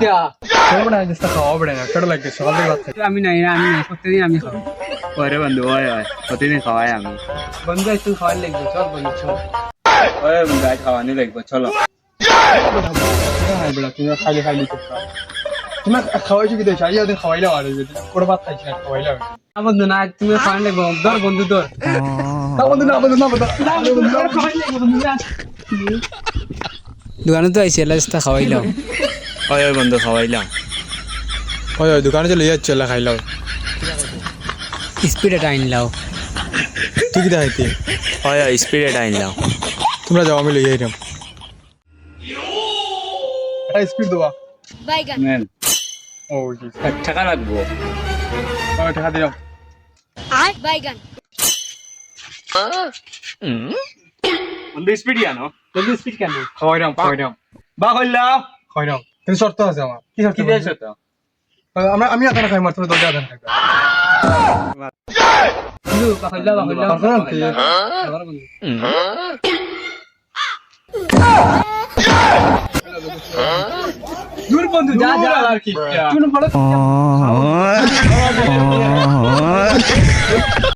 क्या চলো না জিনিসটা খাওয়া পড়ে না কেটে লাগে সকাল থেকে রাত থেকে আমি নাই প্রত্যেকদিন আমি খাবো ওরে বন্ধু ওই ওই প্রতিদিন খাওয়াই আমি বন্ধু একটু খাওয়ার লাগবে চল বন্ধু চল ওই বন্ধু আজ খাওয়ানি লাগবে চলো হ্যাঁ বেড়া তুমি খাইলে খাইলে তো তুমি খাওয়াইছো কি দেখ আজ ওদের খাওয়াইলাম আর কোনো ভাত খাইছি না খাওয়াইলাম বন্ধু না তুমি খাওয়ার লাগবে ধর বন্ধু ধর না বন্ধু না বন্ধু না বন্ধু দোকানে তো আইসি এলাস্তা খাওয়াইলাম ওই ওই বন্ধু খাওয়াইলাম ওই ওই দোকানে চলে যাচ্ছ এলা খাইলাম স্পিডে টাইম লাও তুই কি দেখাইতে ওই ওই স্পিরিট আইনলাম তোমরা যাও আমি লইয়া এলাম এটা স্পিড দেওয়া বাইগান নেন ও জি 1 টাকা লাগবো টাকা দিলাম বাইগান বন্ধু স্পিড জানো বন্ধু স্পিড কেন খাওয়াইলাম বা কইলাম খাওয়াইলাম কিন্তু শর্ত আছে আমার কি শর্ত কি দিয়েছ তো আমি আদানা খাই মার তুমি দরজা আদান খাইবা বন্ধু বাকল্লা বাকল্লা পারছো না কি? আবার বন্ধু দূর বন্ধু যা যা আর কি তুই বড়